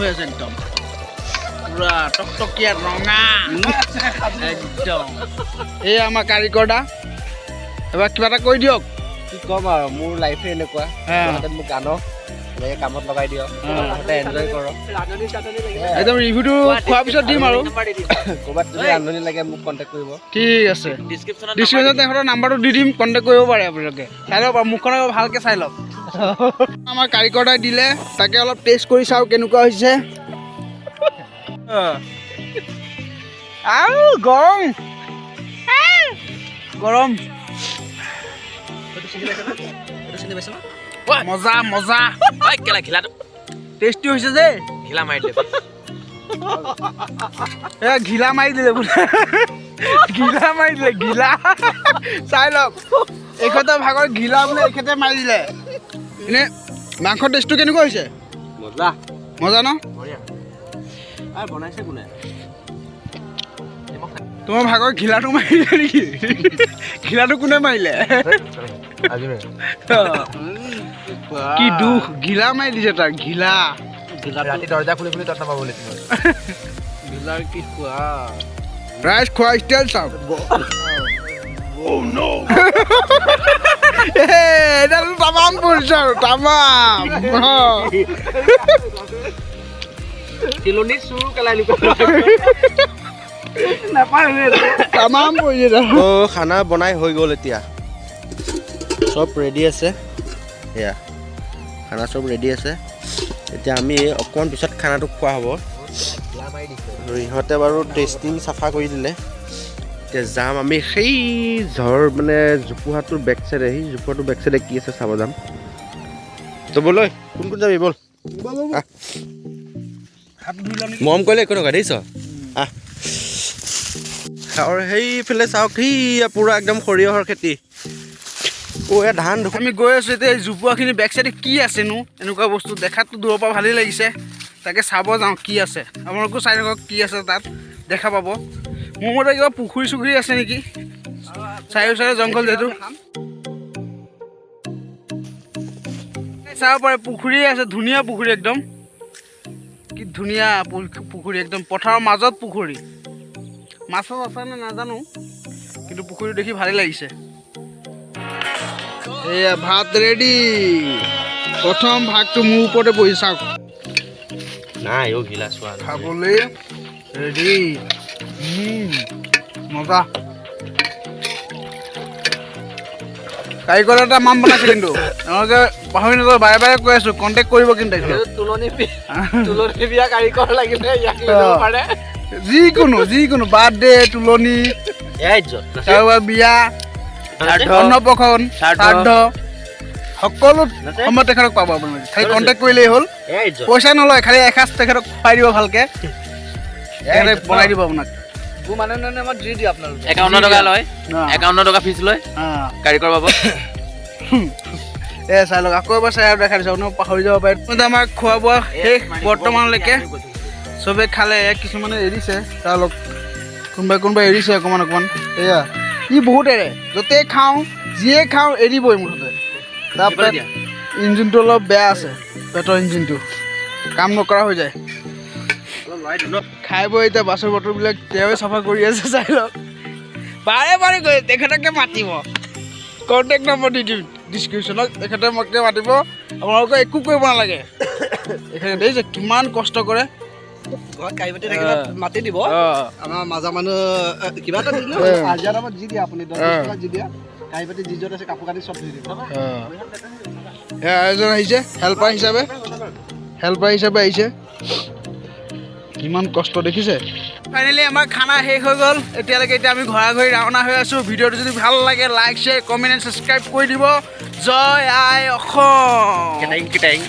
হৈ আছে একদম পুৰা টকটকীয়া ৰঙা একদম এই আমাৰ কাৰিকৰ দা এবাৰ কিবা এটা কৈ দিয়ক কি ক'ম আৰু মোৰ লাইফে এনেকুৱা মোক গানো এনেকৈ কামত লগাই দিয়ক এনজয় কৰক একদম ৰিভিউটো খোৱাৰ পিছত দিম আৰু ক'ৰবাত যদি ৰান্ধনি লাগে মোক কণ্টেক্ট কৰিব ঠিক আছে ডিছক্ৰিপশ্যনত তেখেতৰ নাম্বাৰটো দি দিম কণ্টেক্ট কৰিব পাৰে আপোনালোকে চাই লওক মুখখন ভালকৈ চাই লওক আমাৰ কাৰিকৰ দাই দিলে তাকে অলপ টেষ্ট কৰি চাওঁ কেনেকুৱা হৈছে আৰু গৰম গৰম মজা মজা টেষ্টি হৈছে যে ঘিলা মাৰি দিলে ঘিলা মাৰি দিলে বোলে ঘিলা মাৰি দিলে ঘিলা চাই লওক এখেতৰ ভাগৰ ঘিলা বোলে এখেতে মাৰি দিলে এনে মাংসৰ টেষ্টটো কেনেকুৱা হৈছে মজা মজা ন বনাইছে কোনে তোমাৰ ভাগৰ ঘিলাটো মাৰিলে নেকি ঘিলাটো কোনে মাৰিলে কি দুখ ঘিলা মাৰি দিছে তাৰ ঘিলা ৰাতি দৰ্জা খুলি খুলি তত নাপাবলৈ ঘিলাৰ কি খোৱা ৰাইচ খোৱা ষ্টাইল চাওক এডাল তামাম পৰিছে আৰু তামাম চিলনি চুৰ কেলাই তামাম পৰিছে খানা বনাই হৈ গ'ল এতিয়া চব ৰেডি আছে এয়া খানা চব ৰেডি আছে এতিয়া আমি অকণমান পিছত খানাটো খোৱা হ'ব আৰু ইহঁতে বাৰু টেষ্টিং চাফা কৰি দিলে এতিয়া যাম আমি সেই মানে জোপোহাটোৰ বেক চাইডে সেই জোপোহাটোৰ বেক চাইডে কি আছে চাব যাম তো ব'লৈ কোন কোন যাবি ব'ল মৰম কৰিলে একো নকয় দেখিছ আহ আৰু সেইফালে চাওক সি পূৰা একদম সৰিয়হৰ খেতি ধান আমি গৈ আছোঁ এতিয়া জোপোহাখিনি বেক চাইডে কি আছেনো এনেকুৱা বস্তু দেখাততো দূৰৰ পৰা ভালেই লাগিছে তাকে চাব যাওঁ কি আছে আপোনালোকেও চাই থাকক কি আছে তাত দেখা পাব মোৰ মতে কিবা পুখুৰী চুখুৰী আছে নেকি চাৰিওচাৰে জংঘল যিহেতু চাব পাৰে পুখুৰী আছে ধুনীয়া পুখুৰী একদম কি ধুনীয়া পুখুৰী একদম পথাৰৰ মাজত পুখুৰী মাছ আছে নে নাজানো কিন্তু পুখুৰীটো দেখি ভালেই লাগিছে এয়া ভাত ৰেডি প্ৰথম ভাগটো মোৰ ওপৰতে বহি চাওক নাই অ' গিলা চোৱা খাবলৈ ৰেডি মজা কাৰিকৰ এটা মাম বনাইছে কিন্তু তেওঁলোকে পাহৰি নাযাব বাৰে বাৰে কৈ আছোঁ কণ্টেক্ট কৰিব কিন্তু তুলনি বিয়া কাৰিকৰ লাগিলে পাৰে যিকোনো বাৰ্থডে তুলনি কাৰোবাৰ বিয়া অন্নপ্ৰসন শ্ৰাদ্ধ সকলো সময়ত তেখেতক পাব আপোনালোকে খালি কণ্টেক্ট কৰিলেই হ'ল পইচা নলয় খালি এসাঁজ তেখেতক খুৱাই দিব ভালকৈ তেখেতে বনাই দিব আপোনাক যি দিয়ে আপোনালোকে 51 টকা লয় 51 টকা ফিজ লয় কাৰিকৰ পাব চাই লওক আকৌ এবাৰ চাই দেখাই দিছোঁ আপোনাক পাহৰি যাব পাৰে আমাৰ খোৱা বোৱা শেষ বৰ্তমানলৈকে চবে খালে কিছুমানে এৰিছে তেওঁলোক কোনোবাই এৰিছে অকণমান এয়া ই বহুত এৰে য'তেই খাওঁ যিয়ে খাওঁ এৰিবই মুঠতে তাৰপৰা ইঞ্জিনটো অলপ বেয়া আছে পেটৰ ইঞ্জিনটো কাম নকৰা হৈ যায় খাই বৈ এতিয়া বাছৰ বটলবিলাক তেওঁৱে চাফা কৰি আছে চাই লওক বাৰে গৈ তেখেতকে মাতিব কণ্টেক্ট নম্বৰ দি দিম ডিছক্ৰিপশ্যনত তেখেতে মোকে মাতিব আপোনালোকে একো কৰিব নালাগে এইখিনি দেখিছে কিমান কষ্ট কৰে ঘৰত কাঁহী বাতি থাকিলে মাতি দিব আমাৰ মাজা মানুহ কিবা এটা দিলে হাজিৰা দামত যি দিয়ে আপুনি 10 টকা যি দিয়ে কাঁহী বাতি যি য'ত আছে কাপোৰ কাটি চব দি দিব এজন আহিছে হেল্পাৰ হিচাপে আহিছে কিমান কষ্ট দেখিছে ফাইনেলি আমাৰ খানা শেষ হৈ গ'ল এতিয়ালৈকে এতিয়া আমি ঘৰা ঘৰি ৰাওনা হৈ আছোঁ ভিডিঅ'টো যদি ভাল লাগে like share comment and subscribe কৰি দিব জয় আই অসম